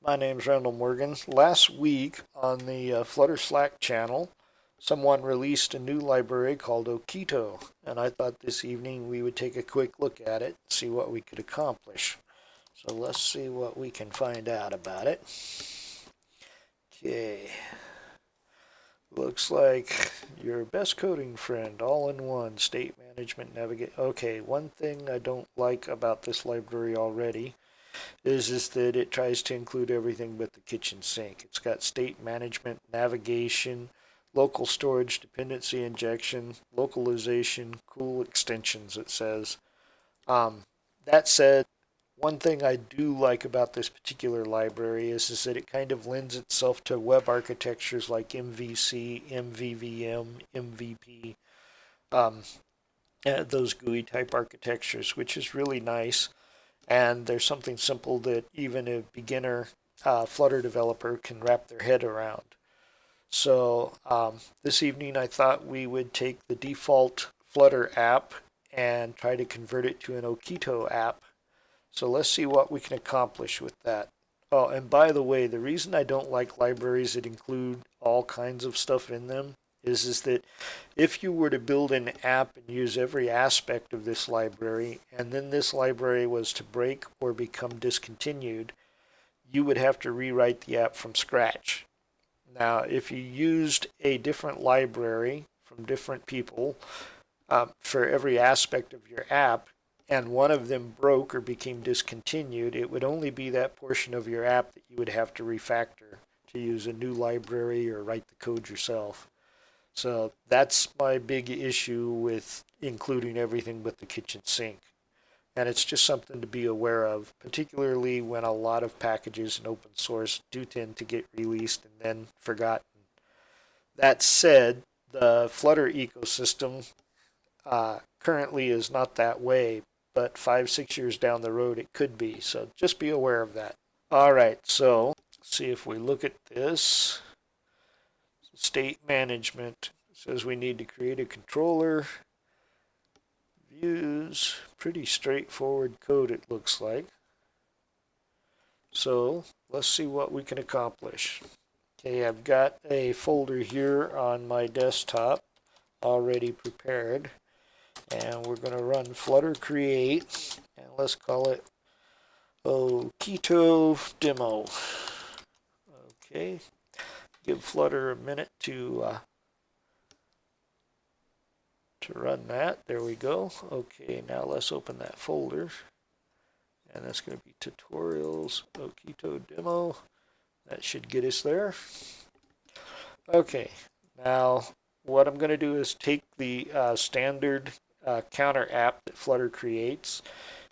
My name's Randall Morgan. Last week on the Flutter Slack channel, someone released a new library called Okito, and I thought this evening we would take a quick look at it and see what we could accomplish. So let's see what we can find out about it. Okay. Looks like your best coding friend, all in one, state management navigate. Okay, one thing I don't like about this library already is that it tries to include everything but the kitchen sink. It's got state management, navigation, local storage, dependency injection, localization, cool extensions, it says. That said, one thing I do like about this particular library is that it kind of lends itself to web architectures like MVC, MVVM, MVP, um, those GUI type architectures, which is really nice. And there's something simple that even a beginner Flutter developer can wrap their head around. So this evening I thought we would take the default Flutter app and try to convert it to an Okito app. So let's see what we can accomplish with that. Oh, and by the way, the reason I don't like libraries that include all kinds of stuff in them is that if you were to build an app and use every aspect of this library, and then this library was to break or become discontinued, you would have to rewrite the app from scratch. Now, if you used a different library from different people for every aspect of your app, and one of them broke or became discontinued, it would only be that portion of your app that you would have to refactor to use a new library or write the code yourself. So that's my big issue with including everything but the kitchen sink. And it's just something to be aware of, particularly when a lot of packages in open source do tend to get released and then forgotten. That said, the Flutter ecosystem currently is not that way, but 5, 6 years down the road it could be. So just be aware of that. All right, so let's see if we look at this. State management says we need to create a controller. Views, pretty straightforward code it looks like. So let's see what we can accomplish. Okay, I've got a folder here on my desktop already prepared, and we're going to run flutter create, and let's call it Okito demo. Okay, give Flutter a minute to run that. There we go. Okay, now let's open that folder. And that's going to be tutorials, Okito demo. That should get us there. Okay, now what I'm going to do is take the standard counter app that Flutter creates,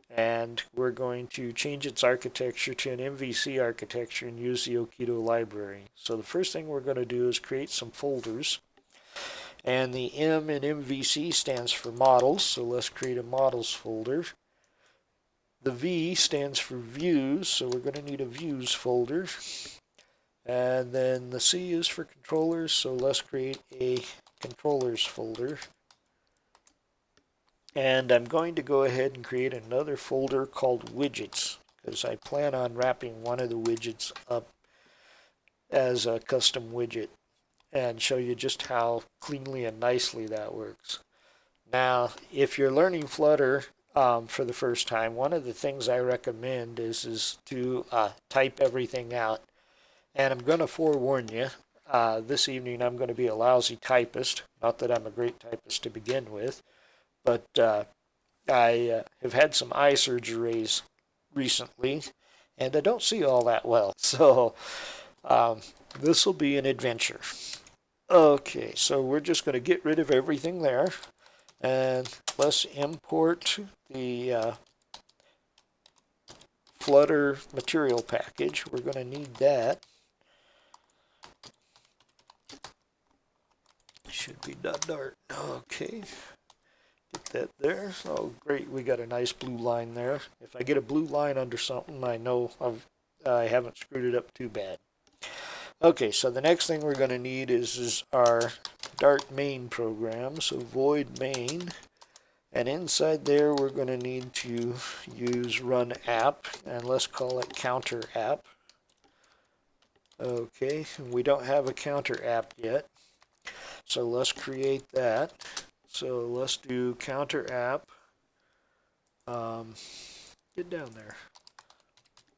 and we're going to change its architecture to an MVC architecture and use the Okito library. So the first thing we're going to do is create some folders. And the M in MVC stands for models, so let's create a models folder. The V stands for views, so we're going to need a views folder. And then the C is for controllers, so let's create a controllers folder. And I'm going to go ahead and create another folder called widgets, because I plan on wrapping one of the widgets up as a custom widget and show you just how cleanly and nicely that works. Now, if you're learning Flutter for the first time, one of the things I recommend is to type everything out. And I'm going to forewarn you, this evening I'm going to be a lousy typist. Not that I'm a great typist to begin with, but I have had some eye surgeries recently, and I don't see all that well. So this will be an adventure. Okay, so we're just going to get rid of everything there, and let's import the Flutter material package. We're going to need that. Should be .dart. Okay, get that there. Oh, great, we got a nice blue line there. If I get a blue line under something, I know I haven't screwed it up too bad. Okay, so the next thing we're going to need is our Dart main program. So void main, And inside there, we're going to need to use run app, and let's call it counter app. Okay, we don't have a counter app yet, so let's create that. So let's do counter app. Get down there.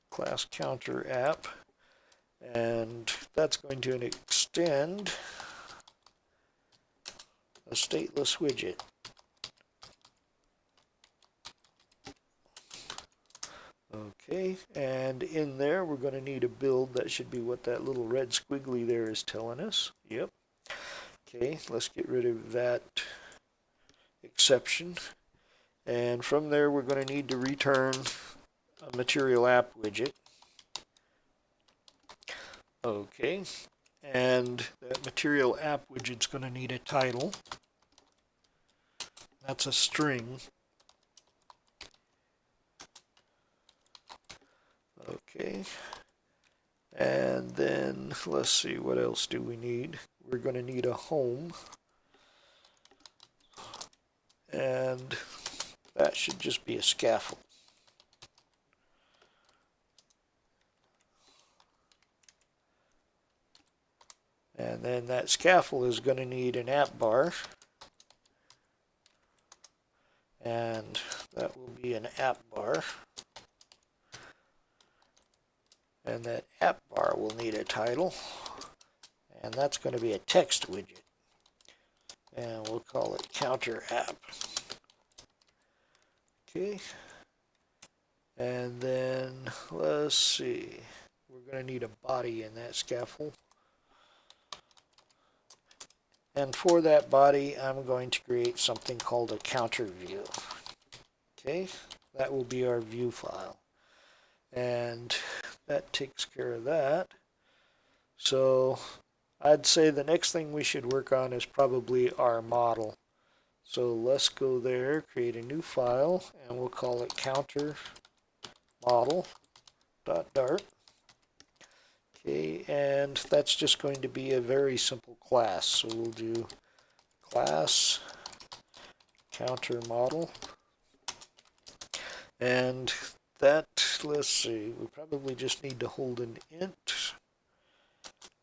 Class counter app, and that's going to extend a stateless widget. Okay, and in there we're going to need a build. That should be what that little red squiggly there is telling us. Yep. Okay, let's get rid of that exception. And from there we're going to need to return a material app widget. Okay, and that material app widget's going to need a title. That's a string. Okay, and then let's see, what else do we need? We're going to need a home, and that should just be a scaffold. And then that scaffold is going to need an app bar, and that will be an app bar. And that app bar will need a title, and that's going to be a text widget. And we'll call it counter app. Okay. And then let's see, we're going to need a body in that scaffold. And for that body, I'm going to create something called a counter view. Okay, that will be our view file. And that takes care of that. So I'd say the next thing we should work on is probably our model. So let's go there, create a new file, and we'll call it counter model.dart. Okay, and that's just going to be a very simple class. So we'll do class counter model. And that, let's see, we probably just need to hold an int,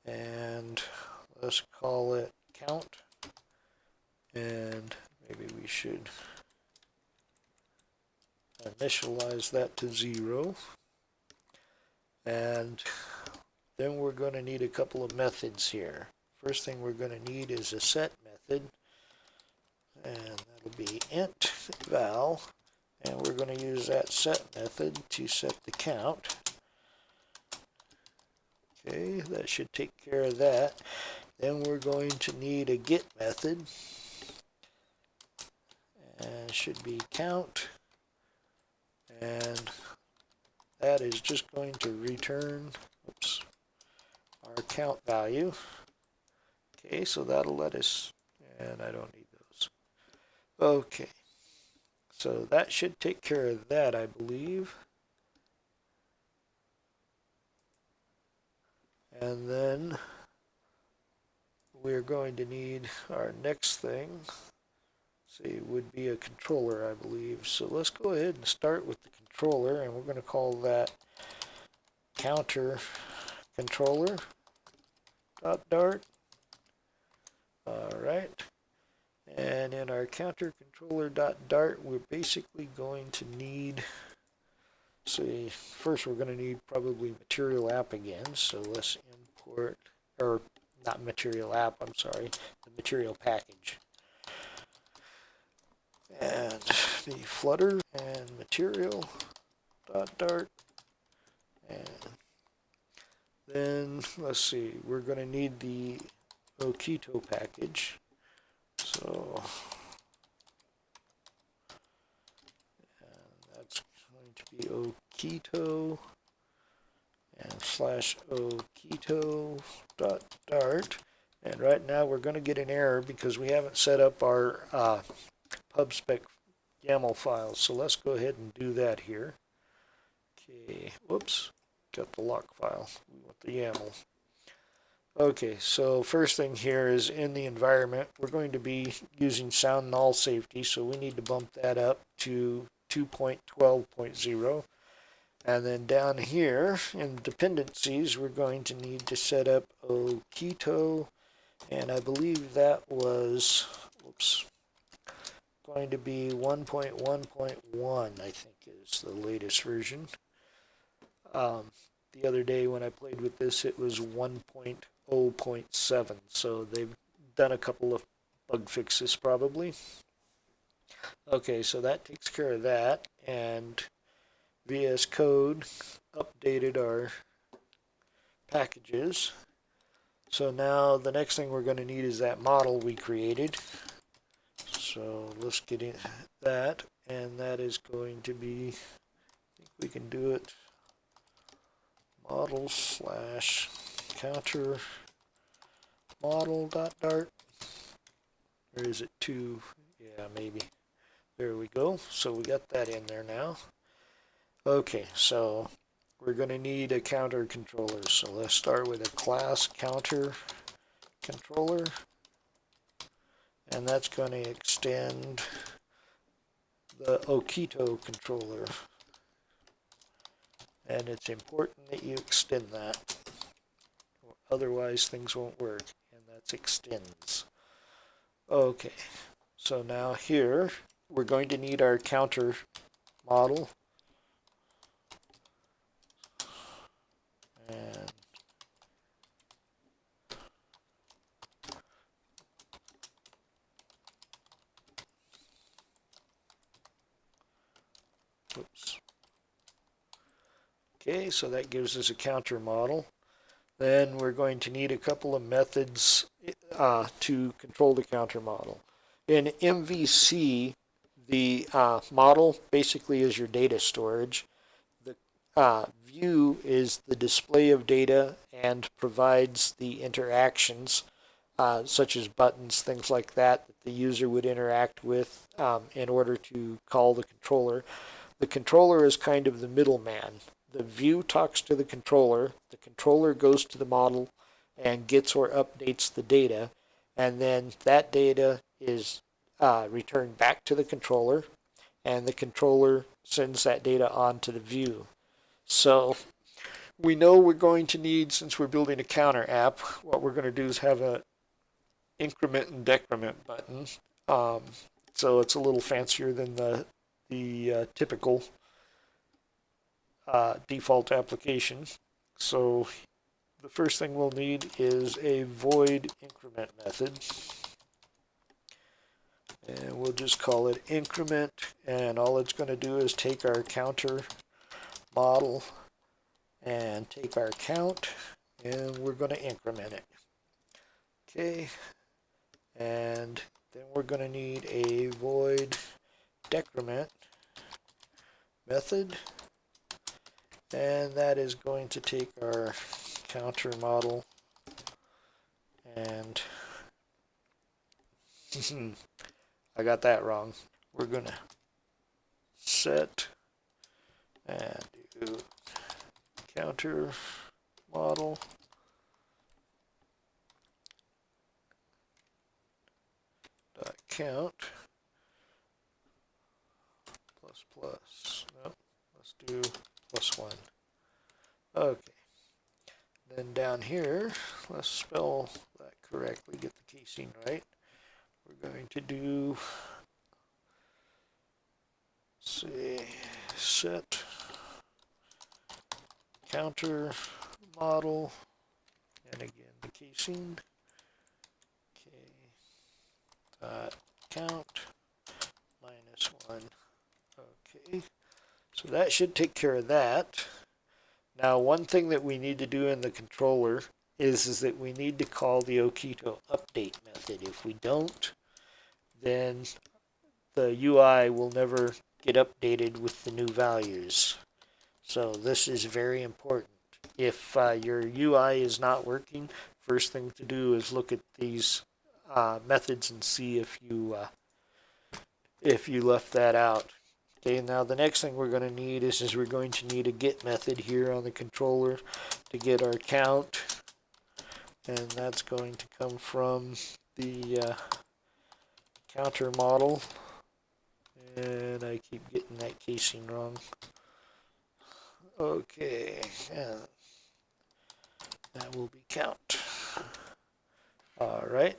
and let's call it count, and maybe we should initialize that to 0. And then we're going to need a couple of methods here. First thing we're going to need is a set method, and that'll be int val, and we're going to use that set method to set the count. Okay, that should take care of that. Then we're going to need a get method, and it should be count, and that is just going to return our count value. Okay, so that'll let us, and I don't need those. Okay, so that should take care of that, I believe. And then we're going to need our next thing, see, would be a controller, I believe. So let's go ahead and start with the controller, and we're going to call that counter controller dart. All right. And in our counter controller dart, we're basically going to need, see, first we're going to need probably material app again. So let's import, or not material app, I'm sorry, the material package. And the Flutter and material dart. And then let's see, we're going to need the Okito package. So that's going to be Okito and /Okito dart. And right now we're going to get an error because we haven't set up our pubspec YAML files. So let's go ahead and do that here. Okay, whoops, got the lock file. We want the YAML. Okay, so first thing here is in the environment, we're going to be using sound null safety, so we need to bump that up to 2.12.0. And then down here in dependencies, we're going to need to set up Okito, and I believe that was, oops, going to be 1.1.1, I think is the latest version. The other day when I played with this, it was 1.0.7, so they've done a couple of bug fixes probably. Okay, so that takes care of that, and VS Code updated our packages. So now the next thing we're going to need is that model we created. So let's get in that, and that is going to be, I think we can do it, model slash counter model dot dart, or is it two? Yeah, maybe. There we go. So we got that in there now. Okay, so we're going to need a counter controller. So let's start with a class counter controller, and that's going to extend the Okito controller. And it's important that you extend that, otherwise things won't work, and that's extends. Okay, so now here we're going to need our counter model, and oops. Okay, so that gives us a counter model. Then we're going to need a couple of methods to control the counter model. In MVC, the model basically is your data storage. The view is the display of data and provides the interactions, such as buttons, things like that, that the user would interact with in order to call the controller. The controller is kind of the middleman. The view talks to the controller goes to the model and gets or updates the data, and then that data is returned back to the controller, and the controller sends that data on to the view. So we know we're going to need, since we're building a counter app, what we're going to do is have a increment and decrement button. Um, so it's a little fancier than the typical default application. So the first thing we'll need is a void increment method. And we'll just call it increment, and all it's going to do is take our counter model and take our count, and we're going to increment it. Okay, and then we're going to need a void decrement method, and that is going to take our counter model and I got that wrong. We're going to set and do counter model dot count plus plus. Nope, let's do +1. Okay. Then down here, let's spell that correctly, get the casing right. We're going to do, say, set counter model, and again the casing. Okay, count -1. Okay, so that should take care of that. Now, one thing that we need to do in the controller is that we need to call the Okito update method. If we don't, then the UI will never get updated with the new values. So this is very important. If your UI is not working, first thing to do is look at these methods and see if you left that out. Okay, now the next thing we're going to need is we're going to need a get method here on the controller to get our count and that's going to come from the counter model, and I keep getting that casing wrong. Okay, and that will be count. Alright,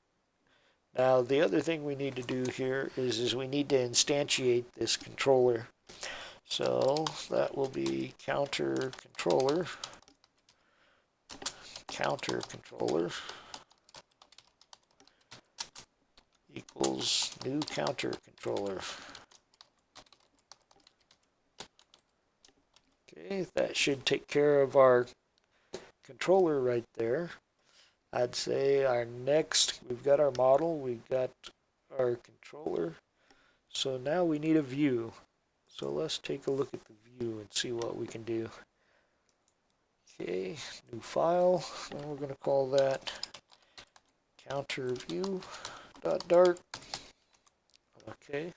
now the other thing we need to do here is we need to instantiate this controller. So that will be counter controller equals new counter controller. Okay, that should take care of our controller right there. I'd say our next, we've got our model, we've got our controller. So now we need a view. So let's take a look at the view and see what we can do. Okay, new file, and we're going to call that counter view.dart. Okay,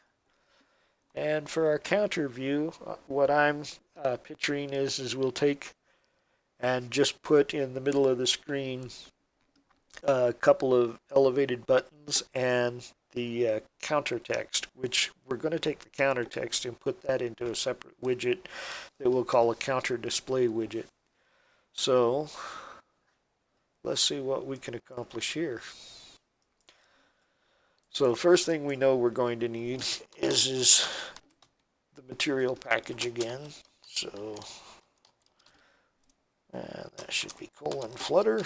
and for our counter view, what I'm picturing is we'll take and just put in the middle of the screen a couple of elevated buttons and the counter text, which we're going to take the counter text and put that into a separate widget that we'll call a counter display widget. So let's see what we can accomplish here. So the first thing we know we're going to need is the material package again. So that should be :flutter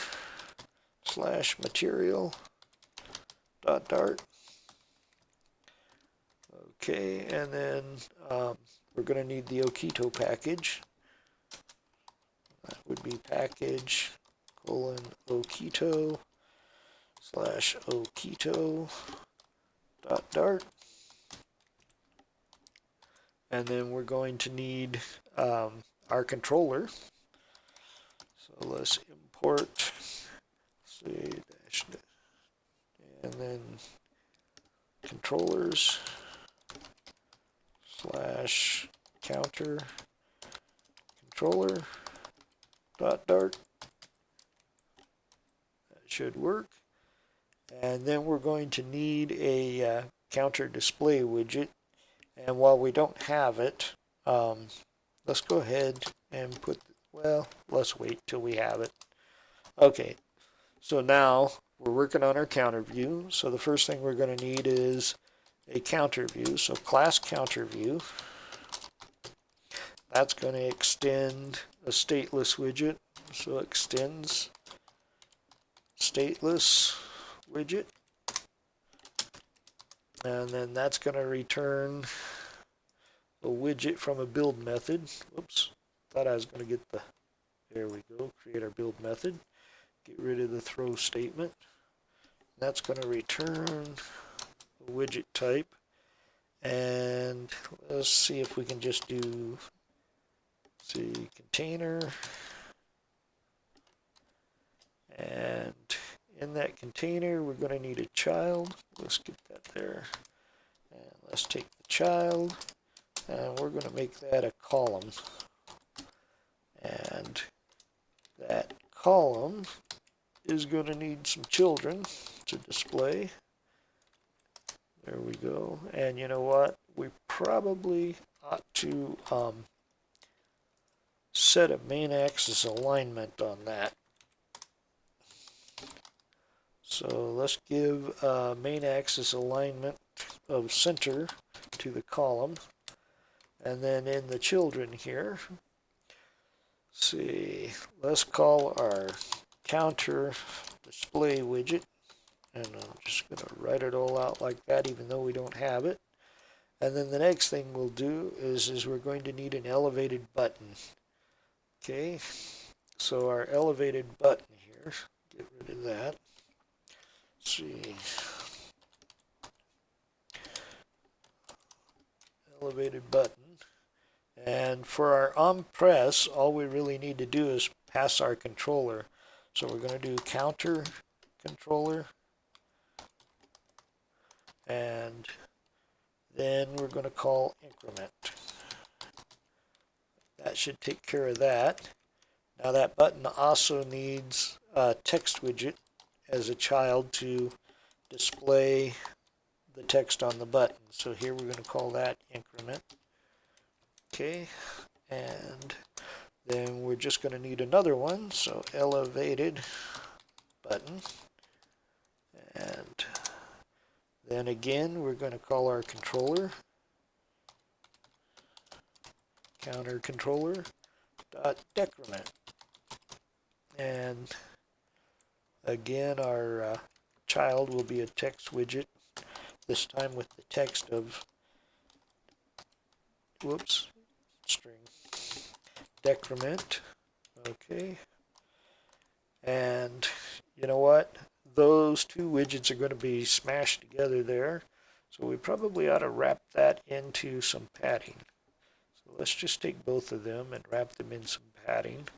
/ material.dart. Okay, and then we're going to need the Okito package. That would be package : Okito / Okito.dart. And then we're going to need our controller. So let's import, and then controllers / counter controller.dart. That should work. And then we're going to need a counter display widget. And while we don't have it, let's go ahead and put, well, let's wait till we have it. Okay, so now we're working on our counter view. So the first thing we're going to need is a counter view. So class counter view. That's going to extend a stateless widget. So extends stateless widget. And then that's going to return a widget from a build method. Whoops, thought I was going to get the, there we go, create our build method. Get rid of the throw statement. That's going to return a widget type. And let's see if we can just do, container. And in that container, we're going to need a child. Let's get that there. And let's take the child, and we're going to make that a column. And that column is going to need some children to display. There we go. And you know what? We probably ought to set a main axis alignment on that. So let's give main axis alignment of center to the column. And then in the children here, let's call our counter display widget. And I'm just going to write it all out like that, even though we don't have it. And then the next thing we'll do is we're going to need an elevated button. Okay, so our elevated button here, get rid of that. Elevated button. And for our press, all we really need to do is pass our controller. So we're going to do counter controller. And then we're going to call increment. That should take care of that. Now that button also needs a text widget. as a child to display the text on the button. So here we're going to call that increment. Okay, and then we're just going to need another one. So elevated button. And then again, we're going to call our controller counter controller dot decrement. And again, our child will be a text widget, this time with the text of, whoops, string, decrement. Okay. And you know what? Those two widgets are going to be smashed together there. So we probably ought to wrap that into some padding. So let's just take both of them and wrap them in some padding.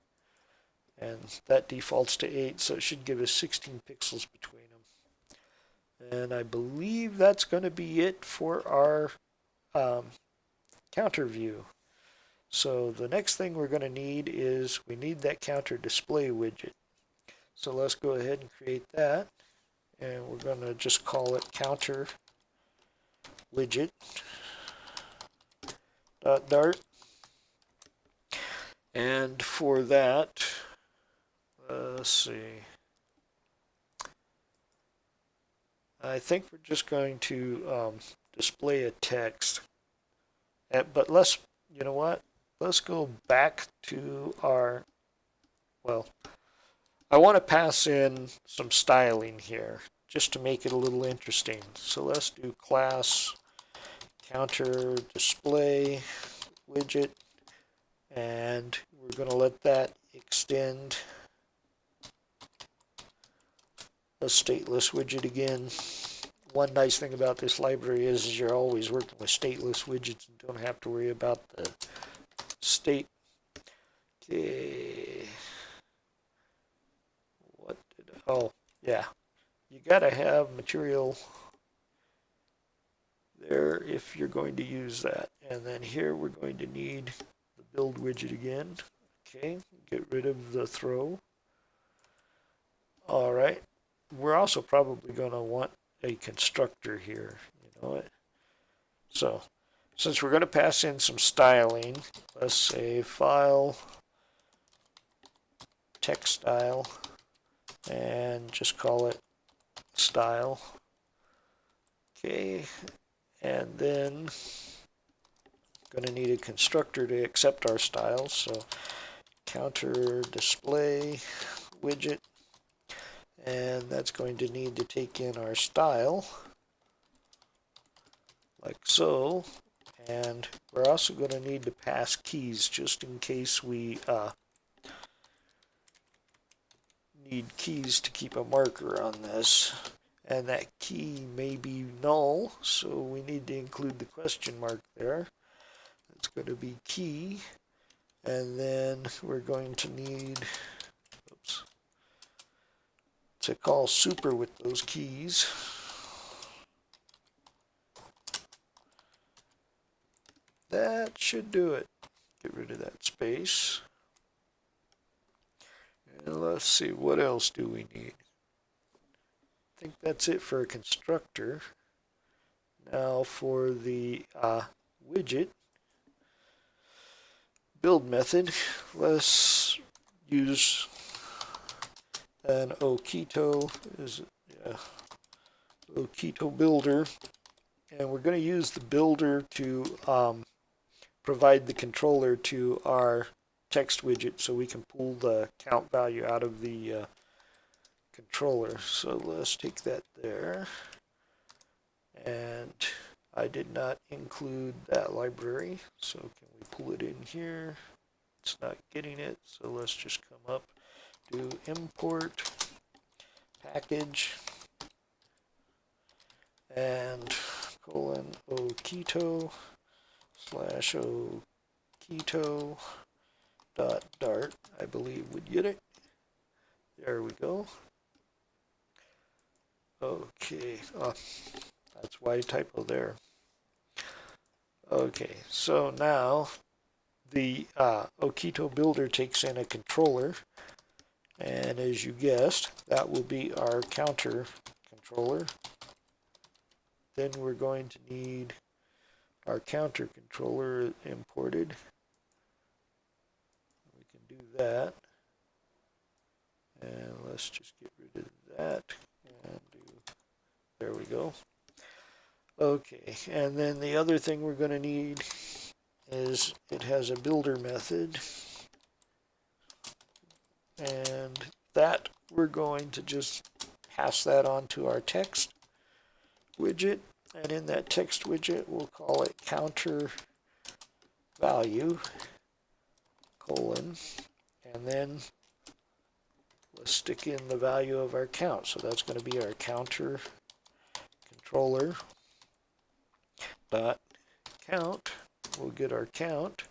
And that defaults to 8, so it should give us 16 pixels between them. And I believe that's going to be it for our counter view. So the next thing we're going to need is we need that counter display widget. So let's go ahead and create that. And we're going to just call it counter widget .dart. And for that, let's see. I think we're just going to display a text. But let's, you know what? Let's go back to our, well, I want to pass in some styling here just to make it a little interesting. So let's do class counter display widget, and we're going to let that extend a stateless widget again. One nice thing about this library is you're always working with stateless widgets and don't have to worry about the state. Okay. What did I, oh, yeah. You gotta have material there if you're going to use that. And then here we're going to need the build widget again. Okay, get rid of the throw. All right. We're also probably going to want a constructor here. You know what? So, since we're going to pass in some styling, let's say file text style and just call it style. Okay, and then going to need a constructor to accept our styles. So counter display widget, and that's going to need to take in our style like so. And we're also going to need to pass keys just in case we need keys to keep a marker on this. And that key may be null, so we need to include the question mark there. It's going to be key, and then we're going to need, oops, to call super with those keys. That should do it. Get rid of that space. And let's see, what else do we need? I think that's it for a constructor. Now for the widget build method, let's use an Okito, Okito builder, and we're going to use the builder to provide the controller to our text widget so we can pull the count value out of the controller. So let's take that there. And I did not include that library, so can we pull it in here? It's not getting it, so let's just come up, do import package and colon Okito slash Okito .dart, I believe would get it. There we go. Okay, that's why typo there. Okay, so now the Okito builder takes in a controller, And as you guessed, that will be our counter controller. Then we're going to need our counter controller imported. We can do that. And let's just get rid of that and do, there we go. Okay, and then the other thing we're going to need is it has a builder method, and that we're going to just pass that on to our text widget, and in that text widget we'll call it counter value colon, and then let's stick in the value of our count. So that's going to be our counter controller dot count. We'll get our count.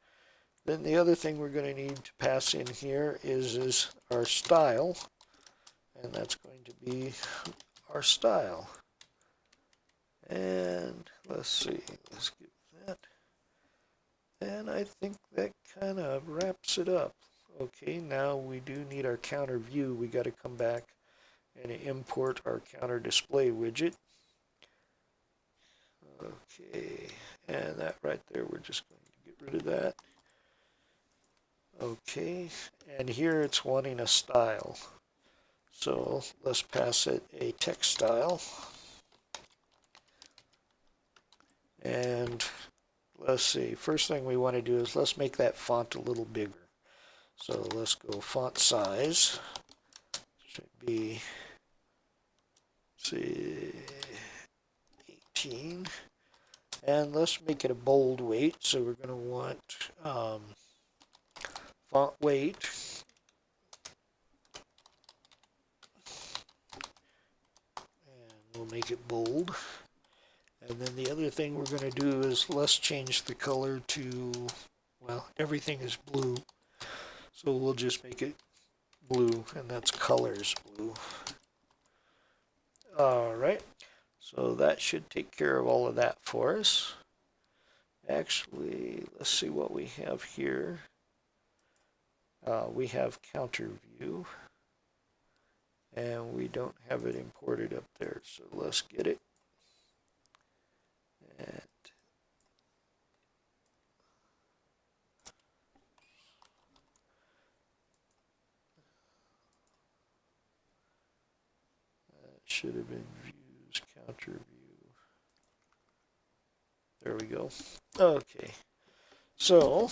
Then the other thing we're going to need to pass in here is our style, and that's going to be our style. And let's see, let's give that. And I think that kind of wraps it up. Okay, now we do need our counter view. We got to come back and import our counter display widget. Okay, and that right there, we're just going to get rid of that. Okay, and here it's wanting a style. So let's pass it a text style. And let's see, first thing we want to do is let's make that font a little bigger. So let's go font size. Should be, see, 18. And let's make it a bold weight. So we're going to want font weight. And we'll make it bold. And then the other thing we're going to do is let's change the color to, well, everything is blue. So we'll just make it blue, and that's colors blue. All right, so that should take care of all of that for us. Actually, let's see what we have here. We have counter view, and we don't have it imported up there, so let's get it. And that should have been views, counter view. There we go. Okay, so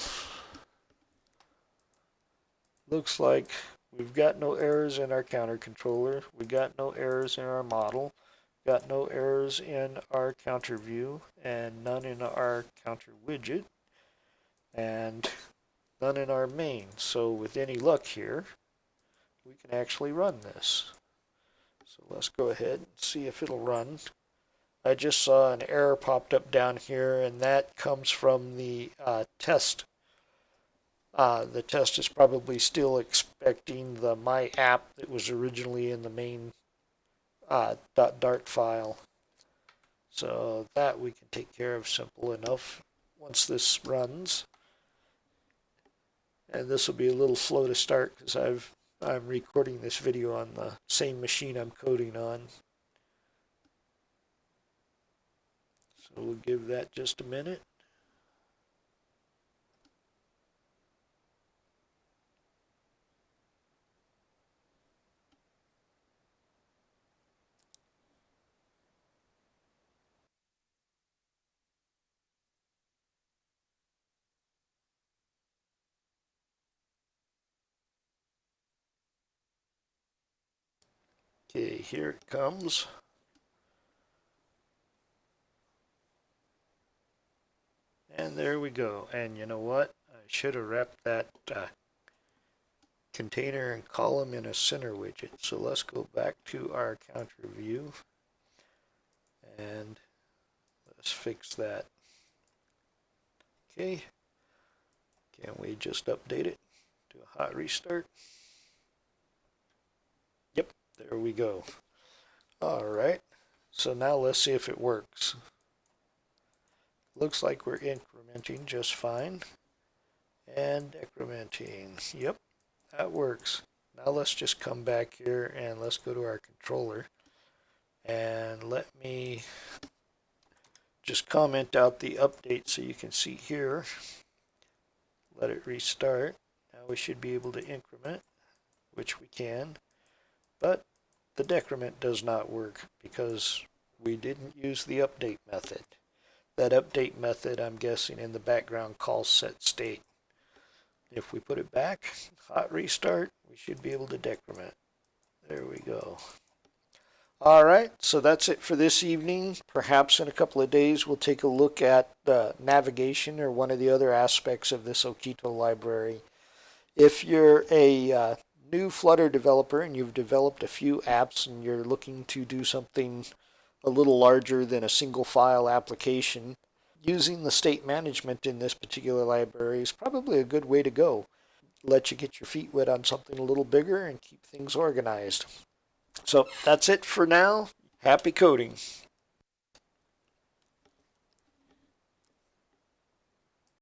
looks like we've got no errors in our counter controller. We got no errors in our model. Got no errors in our counter view, and none in our counter widget, and none in our main. So with any luck here, we can actually run this. So let's go ahead and see if it'll run. I just saw an error popped up down here, and that comes from the test. The test is probably still expecting the my app that was originally in the main .dart file. So that we can take care of simple enough once this runs. And this will be a little slow to start because I'm recording this video on the same machine I'm coding on. So we'll give that just a minute. Okay, here it comes. And there we go. And you know what? I should have wrapped that container and column in a center widget. So let's go back to our counter view and let's fix that. Okay. Can we just update it? Do a hot restart. Yep, there we go. All right. So now let's see if it works. Looks like we're incrementing just fine. And decrementing. Yep, that works. Now let's just come back here and let's go to our controller. And let me just comment out the update so you can see here. Let it restart. Now we should be able to increment, which we can. But the decrement does not work because we didn't use the update method. That update method, I'm guessing, in the background calls set state. If we put it back, hot restart, we should be able to decrement. There we go. All right, so that's it for this evening. Perhaps in a couple of days we'll take a look at navigation or one of the other aspects of this Okito library. If you're a new Flutter developer and you've developed a few apps and you're looking to do something a little larger than a single file application, using the state management in this particular library is probably a good way to go. Let you get your feet wet on something a little bigger and keep things organized. So that's it for now. Happy coding.